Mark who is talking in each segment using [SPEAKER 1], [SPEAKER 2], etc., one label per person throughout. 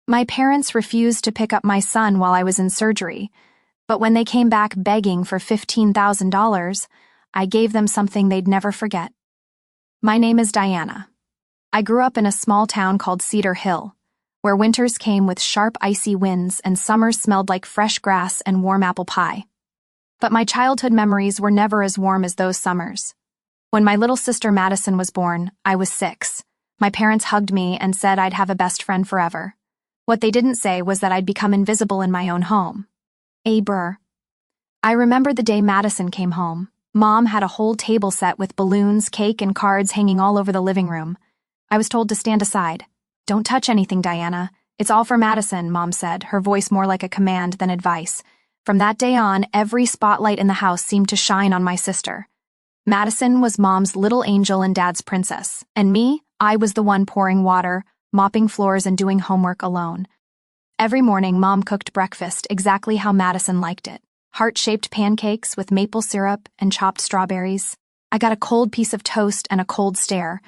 [SPEAKER 1] My parents refused to pick up my son while I was in surgery, but when they came back begging for $15,000, I gave them something they'd never forget. My name is Diana. I grew up in a small town called Cedar Hill, where winters came with sharp icy winds and summers smelled like fresh grass and warm apple pie. But my childhood memories were never as warm as those summers. When my little sister Madison was born, I was 6. My parents hugged me and said I'd have a best friend forever. What they didn't say was that I'd become invisible in my own home. Brr. I remember the day Madison came home. Mom had a whole table set with balloons, cake, and cards hanging all over the living room. I was told to stand aside. "Don't touch anything, Diana. It's all for Madison," Mom said, her voice more like a command than advice. From that day on, every spotlight in the house seemed to shine on my sister. Madison was Mom's little angel and Dad's princess, and me, I was the one pouring water, mopping floors, and doing homework alone. Every morning, Mom cooked breakfast exactly how Madison liked it. Heart-shaped pancakes with maple syrup and chopped strawberries. I got a cold piece of toast and a cold stare.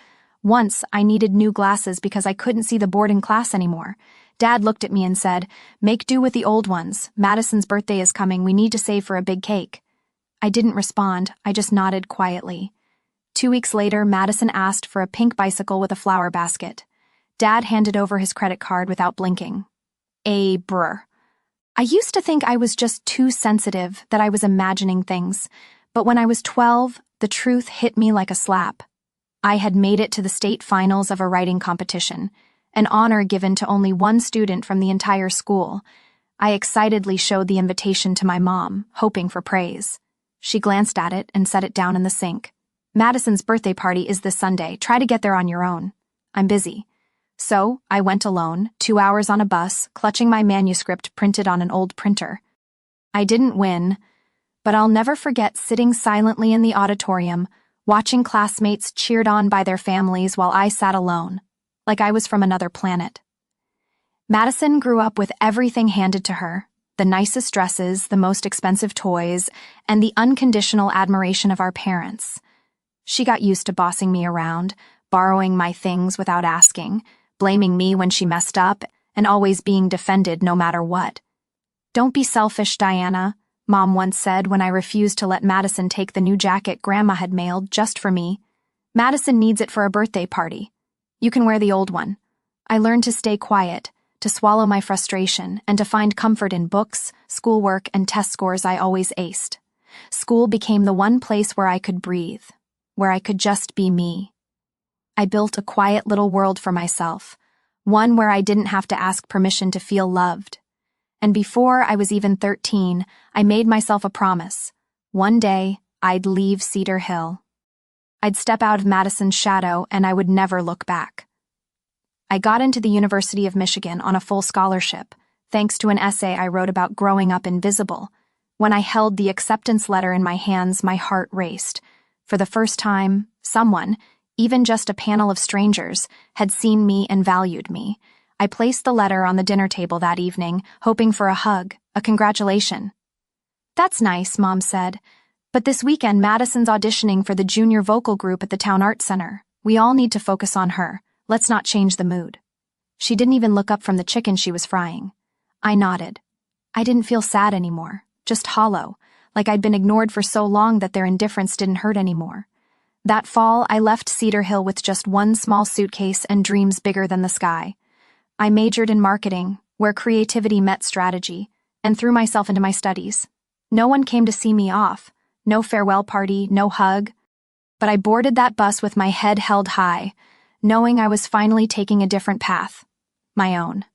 [SPEAKER 1] Once, I needed new glasses because I couldn't see the board in class anymore. Dad looked at me and said, "Make do with the old ones. Madison's birthday is coming. We need to save for a big cake." I didn't respond. I just nodded quietly. 2 weeks later, Madison asked for a pink bicycle with a flower basket. Dad handed over his credit card without blinking. Brr. I used to think I was just too sensitive, that I was imagining things. But when I was 12, the truth hit me like a slap. I had made it to the state finals of a writing competition, an honor given to only one student from the entire school. I excitedly showed the invitation to my mom, hoping for praise. She glanced at it and set it down in the sink. "Madison's birthday party is this Sunday. Try to get there on your own. I'm busy." So, I went alone, 2 hours on a bus, clutching my manuscript printed on an old printer. I didn't win, but I'll never forget sitting silently in the auditorium, watching classmates cheered on by their families while I sat alone, like I was from another planet. Madison grew up with everything handed to her, the nicest dresses, the most expensive toys, and the unconditional admiration of our parents. She got used to bossing me around, borrowing my things without asking, blaming me when she messed up, and always being defended no matter what. "Don't be selfish, Diana," Mom once said when I refused to let Madison take the new jacket Grandma had mailed just for me. "Madison needs it for a birthday party. You can wear the old one." I learned to stay quiet, to swallow my frustration, and to find comfort in books, schoolwork, and test scores I always aced. School became the one place where I could breathe, where I could just be me. I built a quiet little world for myself, one where I didn't have to ask permission to feel loved. And before I was even 13, I made myself a promise. One day, I'd leave Cedar Hill. I'd step out of Madison's shadow and I would never look back. I got into the University of Michigan on a full scholarship, thanks to an essay I wrote about growing up invisible. When I held the acceptance letter in my hands, my heart raced. For the first time, someone, even just a panel of strangers, had seen me and valued me. I placed the letter on the dinner table that evening, hoping for a hug, a congratulation. "That's nice," Mom said. "But this weekend Madison's auditioning for the junior vocal group at the Town Art Center. We all need to focus on her. Let's not change the mood." She didn't even look up from the chicken she was frying. I nodded. I didn't feel sad anymore, just hollow, like I'd been ignored for so long that their indifference didn't hurt anymore. That fall, I left Cedar Hill with just one small suitcase and dreams bigger than the sky. I majored in marketing, where creativity met strategy, and threw myself into my studies. No one came to see me off, no farewell party, no hug. But I boarded that bus with my head held high, knowing I was finally taking a different path, my own.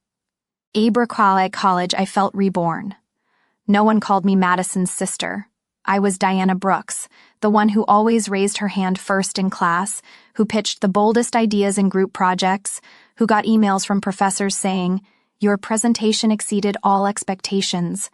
[SPEAKER 1] At college, I felt reborn. No one called me Madison's sister. I was Diana Brooks, the one who always raised her hand first in class, who pitched the boldest ideas in group projects, who got emails from professors saying, "Your presentation exceeded all expectations."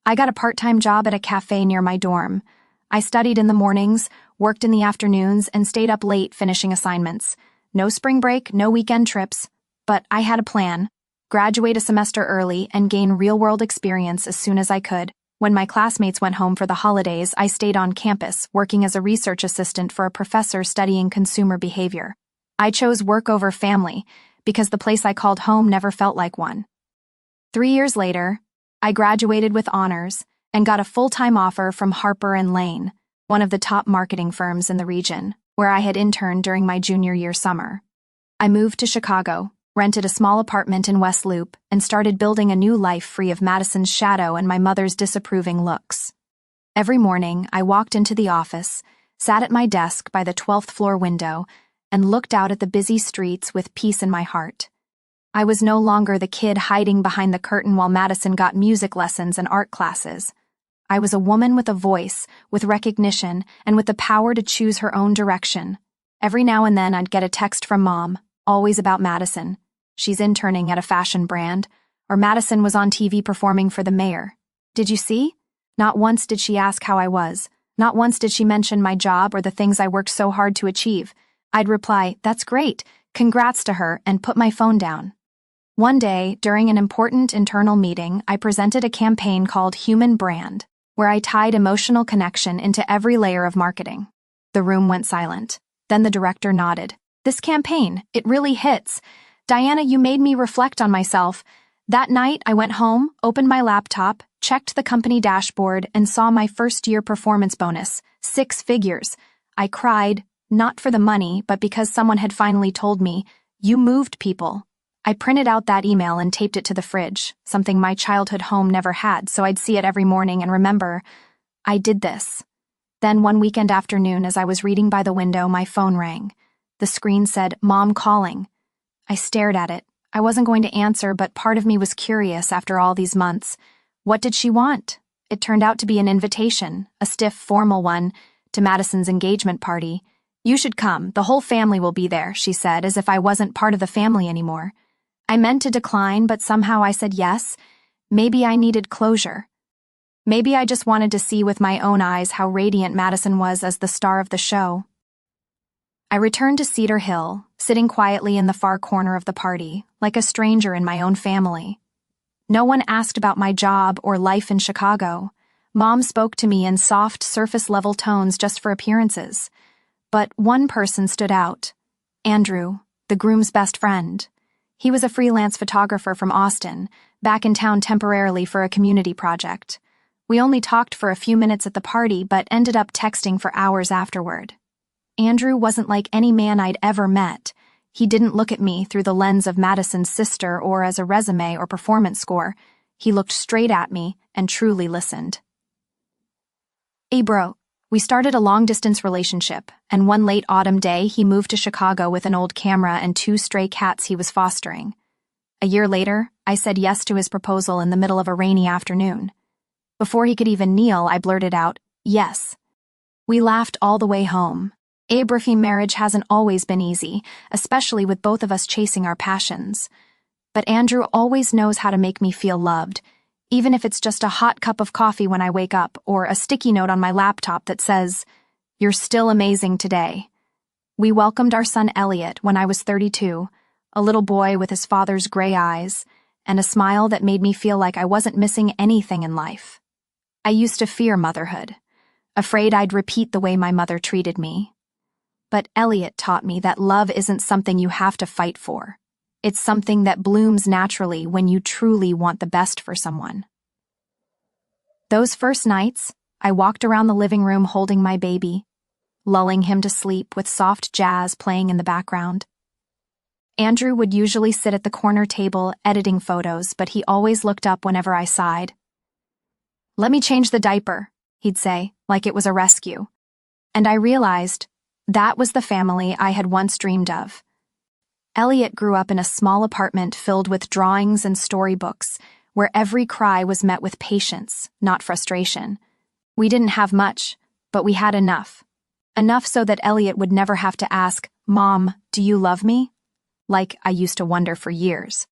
[SPEAKER 1] I got a part-time job at a cafe near my dorm. I studied in the mornings, worked in the afternoons, and stayed up late finishing assignments. No spring break, no weekend trips. But I had a plan: graduate a semester early and gain real-world experience as soon as I could. When my classmates went home for the holidays, I stayed on campus, working as a research assistant for a professor studying consumer behavior. I chose work over family, because the place I called home never felt like one. 3 years later, I graduated with honors and got a full-time offer from Harper & Lane, one of the top marketing firms in the region, where I had interned during my junior year summer. I moved to Chicago, rented a small apartment in West Loop, and started building a new life free of Madison's shadow and my mother's disapproving looks. Every morning, I walked into the office, sat at my desk by the 12th floor window, and looked out at the busy streets with peace in my heart. I was no longer the kid hiding behind the curtain while Madison got music lessons and art classes. I was a woman with a voice, with recognition, and with the power to choose her own direction. Every now and then I'd get a text from Mom, always about Madison. She's interning at a fashion brand. Or Madison was on TV performing for the mayor. Did you see? Not once did she ask how I was. Not once did she mention my job or the things I worked so hard to achieve. I'd reply, "That's great, congrats" to her, and put my phone down. One day, during an important internal meeting, I presented a campaign called Human Brand, where I tied emotional connection into every layer of marketing. The room went silent. Then the director nodded. "This campaign, it really hits. Diana, you made me reflect on myself." That night, I went home, opened my laptop, checked the company dashboard, and saw my first-year performance bonus, 6 figures. I cried, not for the money, but because someone had finally told me, "You moved people." I printed out that email and taped it to the fridge, something my childhood home never had, so I'd see it every morning and remember, I did this. Then one weekend afternoon, as I was reading by the window, my phone rang. The screen said, "Mom calling." I stared at it. I wasn't going to answer, but part of me was curious after all these months. What did she want? It turned out to be an invitation, a stiff, formal one, to Madison's engagement party. "You should come, the whole family will be there," she said, as if I wasn't part of the family anymore. I meant to decline, but somehow I said yes. Maybe I needed closure. Maybe I just wanted to see with my own eyes how radiant Madison was as the star of the show. I returned to Cedar Hill, sitting quietly in the far corner of the party, like a stranger in my own family. No one asked about my job or life in Chicago. Mom spoke to me in soft, surface-level tones just for appearances. But one person stood out. Andrew, the groom's best friend. He was a freelance photographer from Austin, back in town temporarily for a community project. We only talked for a few minutes at the party, but ended up texting for hours afterward. Andrew wasn't like any man I'd ever met. He didn't look at me through the lens of Madison's sister or as a resume or performance score. He looked straight at me and truly listened. "Hey bro, we started a long-distance relationship, and one late autumn day he moved to Chicago with an old camera and 2 stray cats he was fostering. A year later, I said yes to his proposal in the middle of a rainy afternoon. Before he could even kneel, I blurted out, yes. We laughed all the way home. Abraham marriage hasn't always been easy, especially with both of us chasing our passions. But Andrew always knows how to make me feel loved, even if it's just a hot cup of coffee when I wake up or a sticky note on my laptop that says, 'You're still amazing today.' We welcomed our son Elliot when I was 32, a little boy with his father's gray eyes, and a smile that made me feel like I wasn't missing anything in life. I used to fear motherhood, afraid I'd repeat the way my mother treated me. But Elliot taught me that love isn't something you have to fight for. It's something that blooms naturally when you truly want the best for someone. Those first nights, I walked around the living room holding my baby, lulling him to sleep with soft jazz playing in the background. Andrew would usually sit at the corner table editing photos, but he always looked up whenever I sighed. "Let me change the diaper," he'd say, like it was a rescue. And I realized that was the family I had once dreamed of. Elliot grew up in a small apartment filled with drawings and storybooks, where every cry was met with patience, not frustration. We didn't have much, but we had enough. Enough so that Elliot would never have to ask, "Mom, do you love me?" Like I used to wonder for years.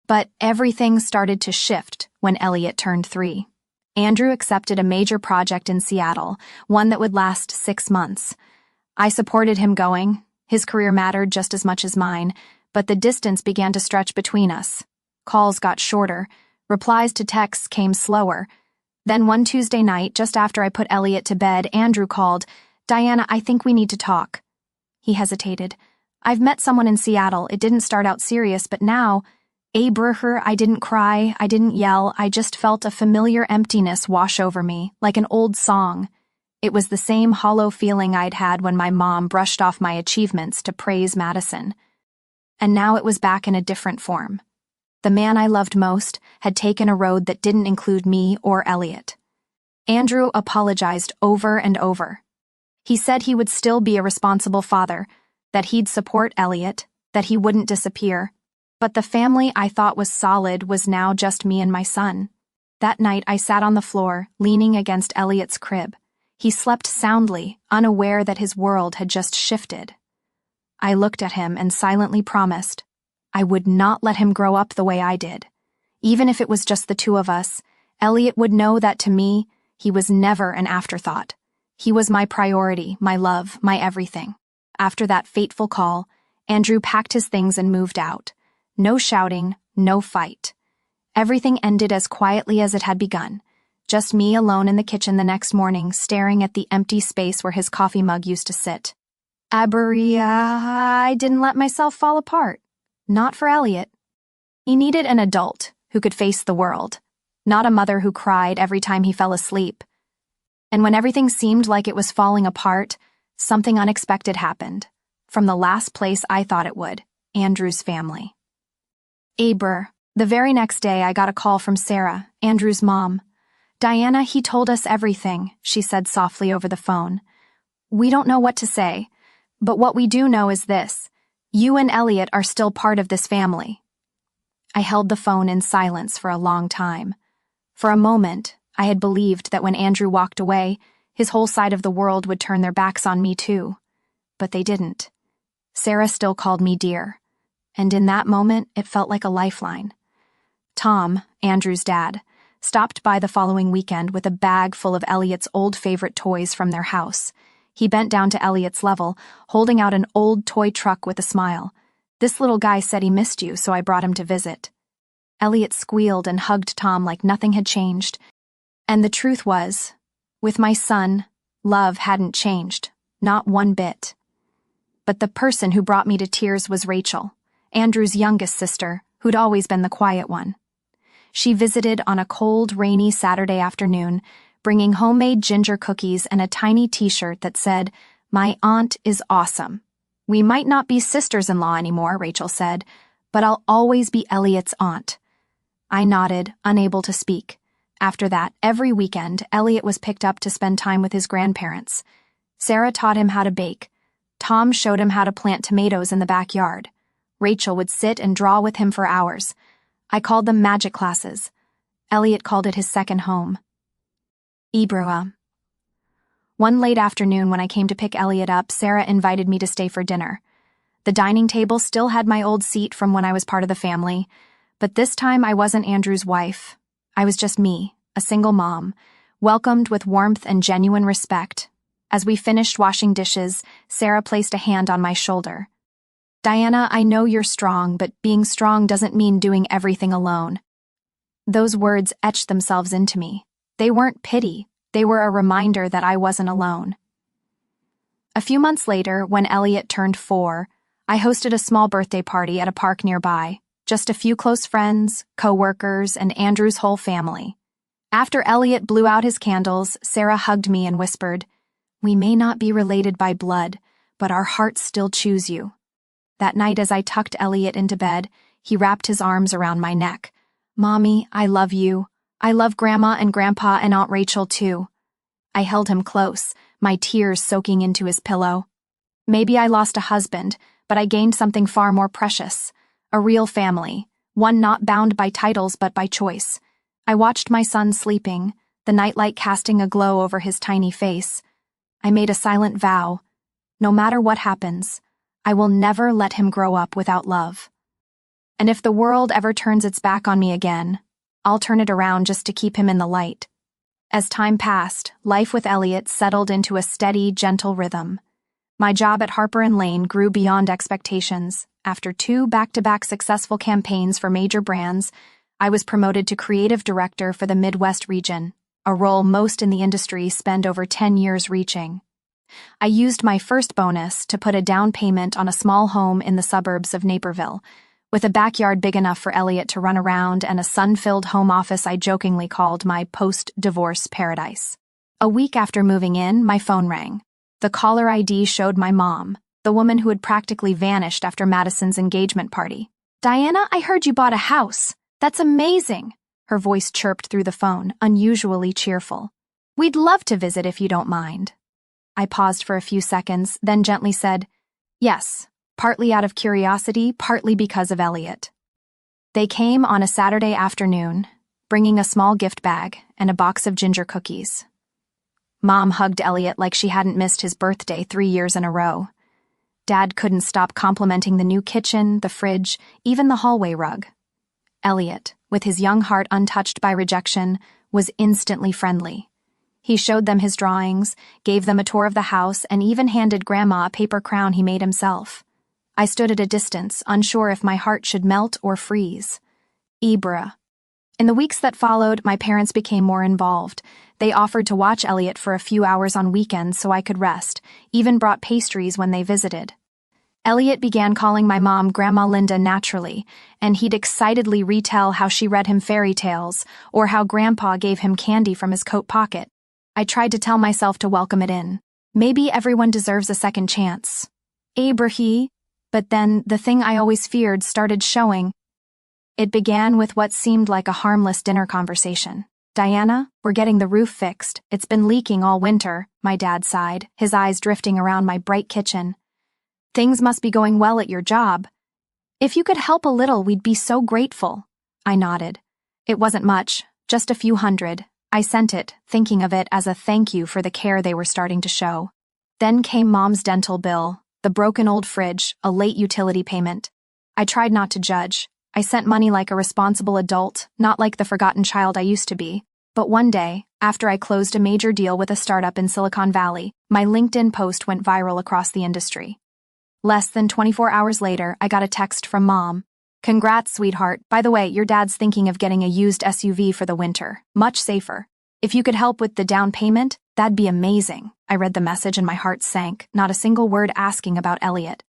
[SPEAKER 1] But everything started to shift when Elliot turned 3. Andrew accepted a major project in Seattle, one that would last 6 months. I supported him going. His career mattered just as much as mine, but the distance began to stretch between us. Calls got shorter, replies to texts came slower. Then one Tuesday night, just after I put Elliot to bed, Andrew called, "Diana, I think we need to talk." He hesitated. "I've met someone in Seattle. It didn't start out serious, but now..." Abraher, I didn't cry, I didn't yell, I just felt a familiar emptiness wash over me, like an old song. It was the same hollow feeling I'd had when my mom brushed off my achievements to praise Madison. And now it was back in a different form. The man I loved most had taken a road that didn't include me or Elliot. Andrew apologized over and over. He said he would still be a responsible father, that he'd support Elliot, that he wouldn't disappear. But the family I thought was solid was now just me and my son. That night I sat on the floor, leaning against Elliot's crib. He slept soundly, unaware that his world had just shifted. I looked at him and silently promised I would not let him grow up the way I did. Even if it was just the two of us, Elliot would know that to me, he was never an afterthought. He was my priority, my love, my everything. After that fateful call, Andrew packed his things and moved out. No shouting, no fight. Everything ended as quietly as it had begun. Just me alone in the kitchen the next morning, staring at the empty space where his coffee mug used to sit. I didn't let myself fall apart. Not for Elliot. He needed an adult who could face the world, not a mother who cried every time he fell asleep. And when everything seemed like it was falling apart, something unexpected happened. From the last place I thought it would, Andrew's family. The very next day I got a call from Sarah, Andrew's mom. Diana, he told us everything, she said softly over the phone. We don't know what to say, but what we do know is this. You and Elliot are still part of this family. I held the phone in silence for a long time. For a moment, I had believed that when Andrew walked away, his whole side of the world would turn their backs on me too. But they didn't. Sarah still called me dear. And in that moment, it felt like a lifeline. Tom, Andrew's dad, stopped by the following weekend with a bag full of Elliot's old favorite toys from their house. He bent down to Elliot's level, holding out an old toy truck with a smile. This little guy said he missed you, so I brought him to visit. Elliot squealed and hugged Tom like nothing had changed. And the truth was, with my son, love hadn't changed, not one bit. But the person who brought me to tears was Rachel, Andrew's youngest sister, who'd always been the quiet one. She visited on a cold, rainy Saturday afternoon, bringing homemade ginger cookies and a tiny t-shirt that said, "My aunt is awesome. We might not be sisters-in-law anymore," Rachel said, "but I'll always be Elliot's aunt." I nodded, unable to speak. After that, every weekend, Elliot was picked up to spend time with his grandparents. Sarah taught him how to bake. Tom showed him how to plant tomatoes in the backyard. Rachel would sit and draw with him for hours. I called them magic classes. Elliot called it his second home. Ibrahim. One late afternoon when I came to pick Elliot up, Sarah invited me to stay for dinner. The dining table still had my old seat from when I was part of the family, but this time I wasn't Andrew's wife. I was just me, a single mom, welcomed with warmth and genuine respect. As we finished washing dishes, Sarah placed a hand on my shoulder. "Diana, I know you're strong, but being strong doesn't mean doing everything alone." Those words etched themselves into me. They weren't pity, they were a reminder that I wasn't alone. A few months later, when Elliot turned 4, I hosted a small birthday party at a park nearby. Just a few close friends, co-workers, and Andrew's whole family. After Elliot blew out his candles, Sarah hugged me and whispered, "We may not be related by blood, but our hearts still choose you." That night as I tucked Elliot into bed, he wrapped his arms around my neck. "Mommy, I love you. I love Grandma and Grandpa and Aunt Rachel too." I held him close, my tears soaking into his pillow. Maybe I lost a husband, but I gained something far more precious. A real family, one not bound by titles but by choice. I watched my son sleeping, the nightlight casting a glow over his tiny face. I made a silent vow. No matter what happens, I will never let him grow up without love. And if the world ever turns its back on me again, I'll turn it around just to keep him in the light. As time passed, life with Elliot settled into a steady, gentle rhythm. My job at Harper & Lane grew beyond expectations. After 2 back-to-back successful campaigns for major brands, I was promoted to creative director for the Midwest region, a role most in the industry spend over 10 years reaching. I used my first bonus to put a down payment on a small home in the suburbs of Naperville, with a backyard big enough for Elliot to run around and a sun-filled home office I jokingly called my post-divorce paradise. A week after moving in, my phone rang. The caller ID showed my mom, the woman who had practically vanished after Madison's engagement party. "Diana, I heard you bought a house. That's amazing." Her voice chirped through the phone, unusually cheerful. "We'd love to visit if you don't mind." I paused for a few seconds, then gently said, "Yes, partly out of curiosity, partly because of Elliot." They came on a Saturday afternoon, bringing a small gift bag and a box of ginger cookies. Mom hugged Elliot like she hadn't missed his birthday 3 years in a row. Dad couldn't stop complimenting the new kitchen, the fridge, even the hallway rug. Elliot, with his young heart untouched by rejection, was instantly friendly. He showed them his drawings, gave them a tour of the house, and even handed Grandma a paper crown he made himself. I stood at a distance, unsure if my heart should melt or freeze. Ibra. In the weeks that followed, my parents became more involved. They offered to watch Elliot for a few hours on weekends so I could rest, even brought pastries when they visited. Elliot began calling my mom Grandma Linda naturally, and he'd excitedly retell how she read him fairy tales or how Grandpa gave him candy from his coat pocket. I tried to tell myself to welcome it in. Maybe everyone deserves a second chance. Abrahi. But then the thing I always feared started showing. It began with what seemed like a harmless dinner conversation. "Diana, we're getting the roof fixed. It's been leaking all winter," my dad sighed, his eyes drifting around my bright kitchen. "Things must be going well at your job. If you could help a little, we'd be so grateful." I nodded. It wasn't much, just a few hundred. I sent it, thinking of it as a thank you for the care they were starting to show. Then came Mom's dental bill, the broken old fridge, a late utility payment. I tried not to judge. I sent money like a responsible adult, not like the forgotten child I used to be. But one day, after I closed a major deal with a startup in Silicon Valley, my LinkedIn post went viral across the industry. Less than 24 hours later, I got a text from Mom. "Congrats, sweetheart. By the way, your dad's thinking of getting a used SUV for the winter. Much safer. If you could help with the down payment, that'd be amazing." I read the message and my heart sank, not a single word asking about Elliot.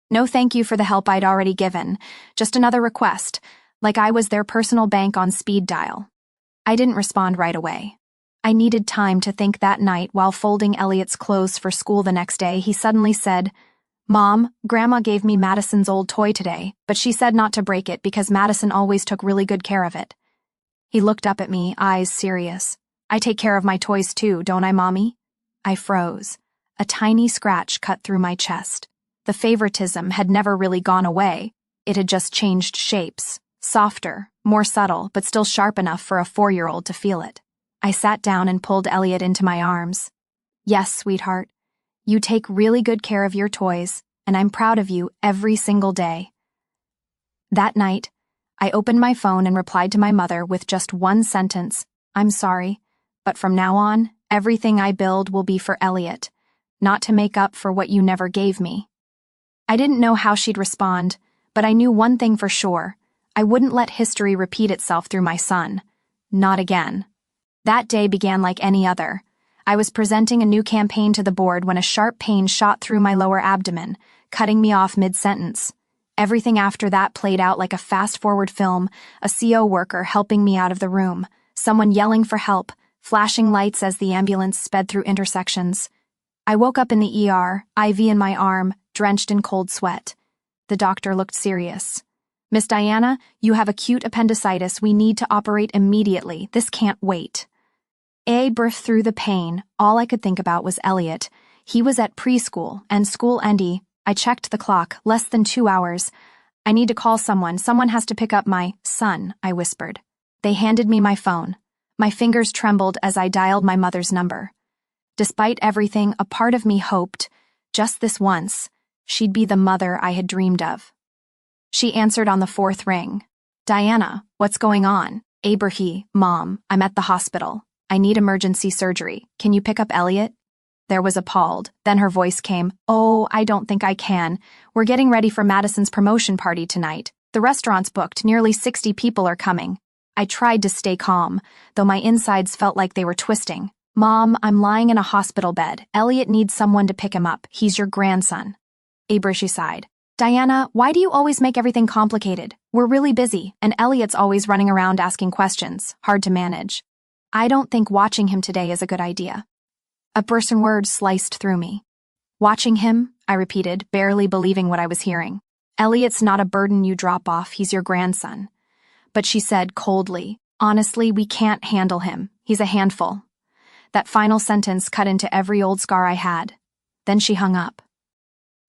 [SPEAKER 1] No thank you for the help I'd already given, just another request, like I was their personal bank on speed dial. I didn't respond right away. I needed time to think. That night, while folding Elliot's clothes for school the next day, he suddenly said, "Mom, Grandma gave me Madison's old toy today, but she said not to break it because Madison always took really good care of it." He looked up at me, eyes serious. "I take care of my toys too, don't I, Mommy?" I froze. A tiny scratch cut through my chest. The favoritism had never really gone away. It had just changed shapes. Softer, more subtle, but still sharp enough for a 4-year-old to feel it. I sat down and pulled Elliot into my arms. "Yes, sweetheart. You take really good care of your toys, and I'm proud of you every single day." That night, I opened my phone and replied to my mother with just one sentence, "I'm sorry, but from now on, everything I build will be for Elliot, not to make up for what you never gave me." I didn't know how she'd respond, but I knew one thing for sure. I wouldn't let history repeat itself through my son. Not again. That day began like any other. I was presenting a new campaign to the board when a sharp pain shot through my lower abdomen, cutting me off mid-sentence. Everything after that played out like a fast-forward film, a CO worker helping me out of the room, someone yelling for help, flashing lights as the ambulance sped through intersections. I woke up in the ER, IV in my arm, drenched in cold sweat. The doctor looked serious. "Miss Diana, you have acute appendicitis. We need to operate immediately. This can't wait." I breathed through the pain. All I could think about was Elliot. He was at preschool, and school ended. I checked the clock, less than 2 hours. "I need to call someone. Someone has to pick up my son," I whispered. They handed me my phone. My fingers trembled as I dialed my mother's number. Despite everything, a part of me hoped, just this once, she'd be the mother I had dreamed of. She answered on the 4th ring. "Diana, what's going on?" "Abrahi, Mom, I'm at the hospital. I need emergency surgery. Can you pick up Elliot?" There was appalled. Then her voice came, "Oh, I don't think I can. We're getting ready for Madison's promotion party tonight. The restaurant's booked. Nearly 60 people are coming." I tried to stay calm, though my insides felt like they were twisting. "Mom, I'm lying in a hospital bed. Elliot needs someone to pick him up. He's your grandson." Abrahi sighed. Diana, why do you always make everything complicated? We're really busy, and Elliot's always running around asking questions, hard to manage. I don't think watching him today is a good idea. A bursting word sliced through me. Watching him, I repeated, barely believing what I was hearing. Elliot's not a burden you drop off, he's your grandson. But she said coldly, honestly, we can't handle him. He's a handful. That final sentence cut into every old scar I had. Then she hung up.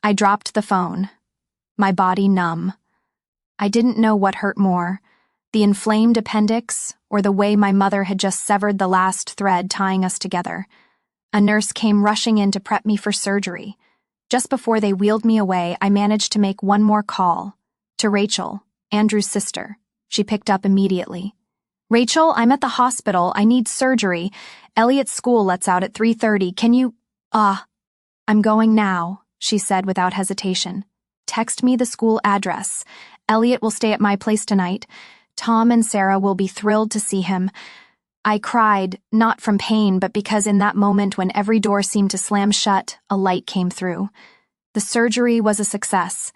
[SPEAKER 1] I dropped the phone, my body numb. I didn't know what hurt more, the inflamed appendix or the way my mother had just severed the last thread tying us together. A nurse came rushing in to prep me for surgery. Just before they wheeled me away, I managed to make one more call. To Rachel, Andrew's sister. She picked up immediately. Rachel, I'm at the hospital. I need surgery. Elliot's school lets out at 3:30. Can you… I'm going now, she said without hesitation. Text me the school address. Elliot will stay at my place tonight. Tom and Sarah will be thrilled to see him. I cried, not from pain, but because in that moment when every door seemed to slam shut, a light came through. The surgery was a success.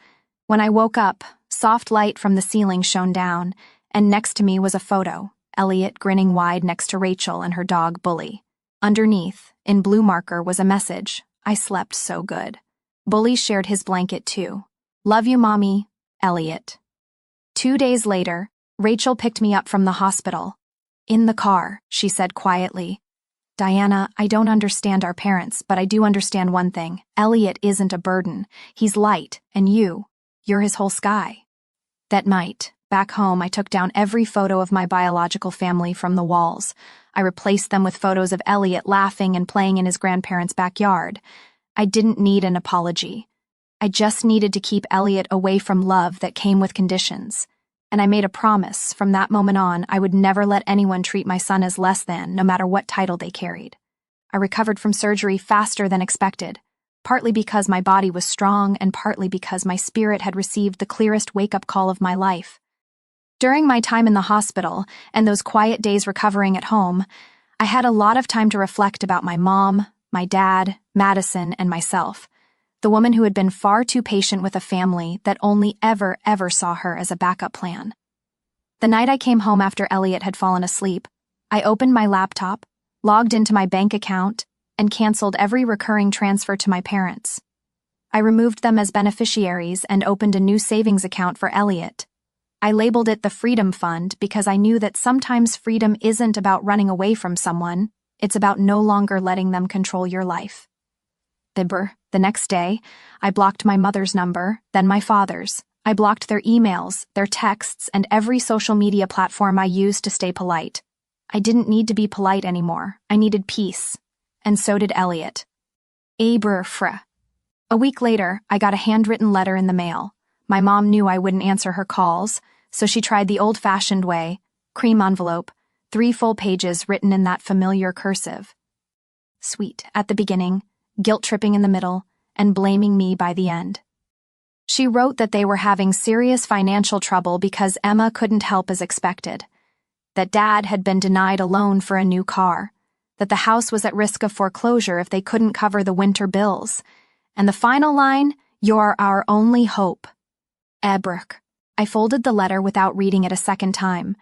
[SPEAKER 1] When I woke up, soft light from the ceiling shone down, and next to me was a photo, Elliot grinning wide next to Rachel and her dog Bully. Underneath, in blue marker, was a message. I slept so good. Bully shared his blanket too. Love you, Mommy, Elliot. 2 days later, Rachel picked me up from the hospital. In the car, she said quietly, Diana, I don't understand our parents, but I do understand one thing. Elliot isn't a burden. He's light, and you're his whole sky. That night, back home, I took down every photo of my biological family from the walls. I replaced them with photos of Elliot laughing and playing in his grandparents' backyard. I didn't need an apology. I just needed to keep Elliot away from love that came with conditions. And I made a promise, from that moment on, I would never let anyone treat my son as less than, no matter what title they carried. I recovered from surgery faster than expected, partly because my body was strong and partly because my spirit had received the clearest wake-up call of my life. During my time in the hospital and those quiet days recovering at home, I had a lot of time to reflect about my mom, my dad, Madison, and myself. The woman who had been far too patient with a family that only ever saw her as a backup plan. The night I came home after Elliot had fallen asleep, I opened my laptop, logged into my bank account, and canceled every recurring transfer to my parents. I removed them as beneficiaries and opened a new savings account for Elliot. I labeled it the Freedom Fund because I knew that sometimes freedom isn't about running away from someone, it's about no longer letting them control your life. The next day, I blocked my mother's number, then my father's. I blocked their emails, their texts, and every social media platform I used to stay polite. I didn't need to be polite anymore. I needed peace. And so did Elliot. A week later, I got a handwritten letter in the mail. My mom knew I wouldn't answer her calls, so she tried the old-fashioned way, cream envelope, 3 full pages written in that familiar cursive. Sweet at the beginning, guilt-tripping in the middle, and blaming me by the end. She wrote that they were having serious financial trouble because Emma couldn't help as expected, that Dad had been denied a loan for a new car, that the house was at risk of foreclosure if they couldn't cover the winter bills, and the final line, "You're our only hope." Ebruk. I folded the letter without reading it a second time.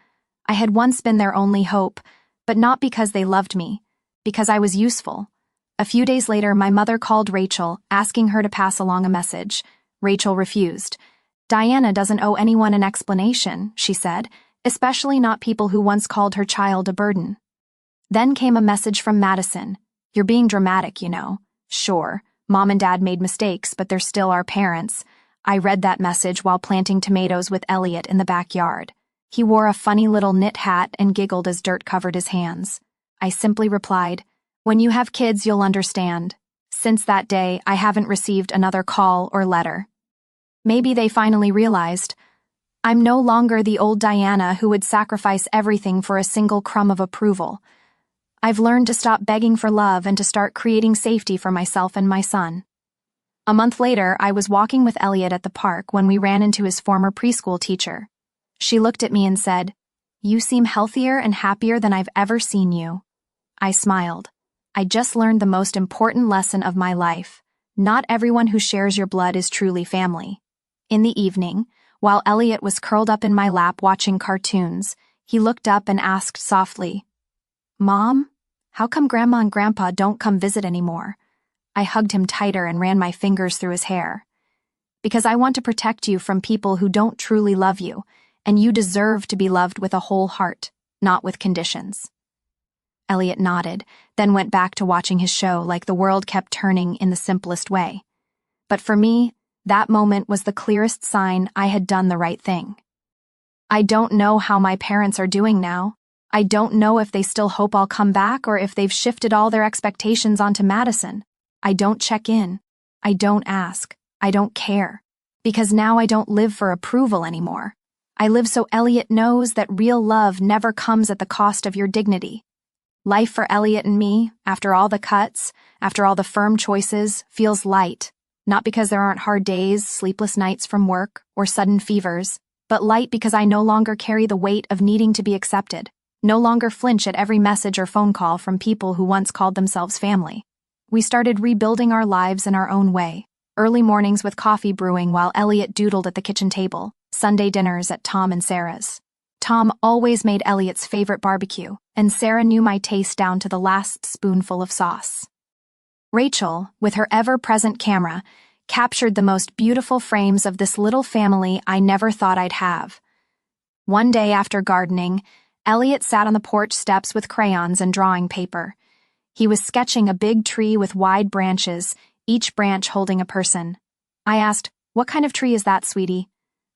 [SPEAKER 1] I had once been their only hope, but not because they loved me, because I was useful. A few days later, my mother called Rachel, asking her to pass along a message. Rachel refused. Diana doesn't owe anyone an explanation, she said, especially not people who once called her child a burden. Then came a message from Madison. You're being dramatic, you know. Sure, Mom and Dad made mistakes, but they're still our parents. I read that message while planting tomatoes with Elliot in the backyard. He wore a funny little knit hat and giggled as dirt covered his hands. I simply replied, when you have kids, you'll understand. Since that day, I haven't received another call or letter. Maybe they finally realized. I'm no longer the old Diana who would sacrifice everything for a single crumb of approval. I've learned to stop begging for love and to start creating safety for myself and my son. A month later, I was walking with Elliot at the park when we ran into his former preschool teacher. She looked at me and said, "You seem healthier and happier than I've ever seen you." I smiled. I just learned the most important lesson of my life. Not everyone who shares your blood is truly family. In the evening, while Elliot was curled up in my lap watching cartoons, he looked up and asked softly, "Mom, how come Grandma and Grandpa don't come visit anymore?" I hugged him tighter and ran my fingers through his hair. "Because I want to protect you from people who don't truly love you, and you deserve to be loved with a whole heart, not with conditions." Elliot nodded, then went back to watching his show like the world kept turning in the simplest way. But for me, that moment was the clearest sign I had done the right thing. I don't know how my parents are doing now. I don't know if they still hope I'll come back or if they've shifted all their expectations onto Madison. I don't check in. I don't ask. I don't care. Because now I don't live for approval anymore. I live so Elliot knows that real love never comes at the cost of your dignity. Life for Elliot and me, after all the cuts, after all the firm choices, feels light. Not because there aren't hard days, sleepless nights from work, or sudden fevers, but light because I no longer carry the weight of needing to be accepted, no longer flinch at every message or phone call from people who once called themselves family. We started rebuilding our lives in our own way. Early mornings with coffee brewing while Elliot doodled at the kitchen table, Sunday dinners at Tom and Sarah's. Tom always made Elliot's favorite barbecue, and Sarah knew my taste down to the last spoonful of sauce. Rachel, with her ever-present camera, captured the most beautiful frames of this little family I never thought I'd have. One day after gardening, Elliot sat on the porch steps with crayons and drawing paper. He was sketching a big tree with wide branches, each branch holding a person. I asked, "What kind of tree is that, sweetie?"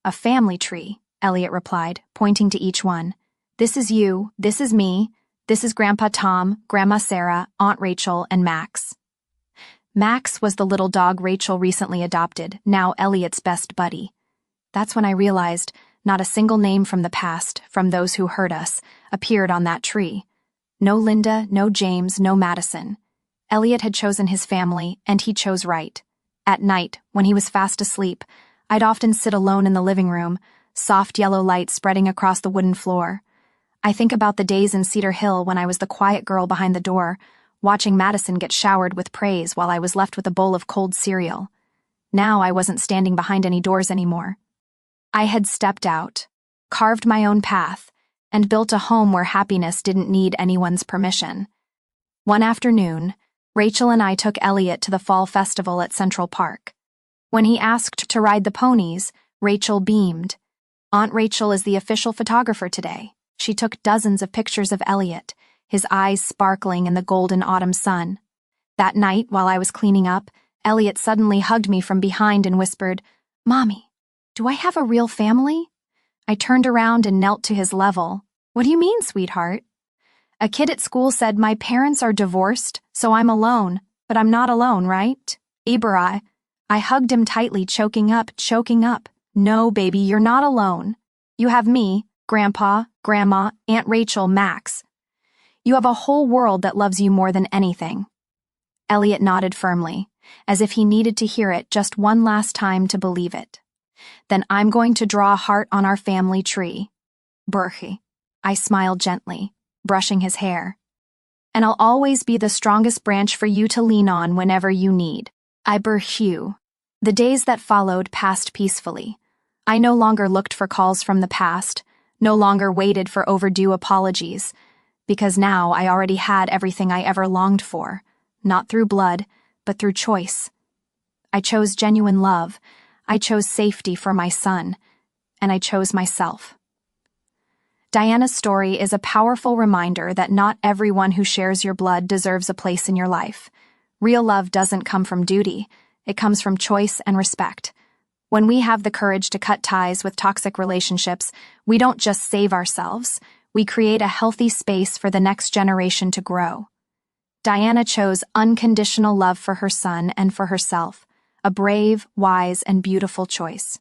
[SPEAKER 1] "A family tree," Elliot replied, pointing to each one. "This is you, this is me, this is Grandpa Tom, Grandma Sarah, Aunt Rachel, and Max." Max was the little dog Rachel recently adopted, now Elliot's best buddy. That's when I realized not a single name from the past, from those who hurt us, appeared on that tree. No Linda, no James, no Madison. Elliot had chosen his family, and he chose right. At night, when he was fast asleep, I'd often sit alone in the living room, soft yellow light spreading across the wooden floor. I think about the days in Cedar Hill when I was the quiet girl behind the door, watching Madison get showered with praise while I was left with a bowl of cold cereal. Now I wasn't standing behind any doors anymore. I had stepped out, carved my own path, and built a home where happiness didn't need anyone's permission. One afternoon, Rachel and I took Elliot to the fall festival at Central Park. When he asked to ride the ponies, Rachel beamed. Aunt Rachel is the official photographer today. She took dozens of pictures of Elliot, his eyes sparkling in the golden autumn sun. That night, while I was cleaning up, Elliot suddenly hugged me from behind and whispered, "Mommy, do I have a real family?" I turned around and knelt to his level. "What do you mean, sweetheart?" "A kid at school said my parents are divorced, so I'm alone, but I'm not alone, right?" Ibarai. I hugged him tightly, choking up. "No, baby, you're not alone. You have me, Grandpa, Grandma, Aunt Rachel, Max. You have a whole world that loves you more than anything." Elliot nodded firmly, as if he needed to hear it just one last time to believe it. "Then I'm going to draw a heart on our family tree." "Burhi." I smiled gently, brushing his hair. "And I'll always be the strongest branch for you to lean on whenever you need." I burhu. The days that followed passed peacefully. I no longer looked for calls from the past, no longer waited for overdue apologies, because now I already had everything I ever longed for, not through blood, but through choice. I chose genuine love, I chose safety for my son, and I chose myself. Diana's story is a powerful reminder that not everyone who shares your blood deserves a place in your life. Real love doesn't come from duty, it comes from choice and respect. When we have the courage to cut ties with toxic relationships, we don't just save ourselves, we create a healthy space for the next generation to grow. Diana chose unconditional love for her son and for herself, a brave, wise, and beautiful choice.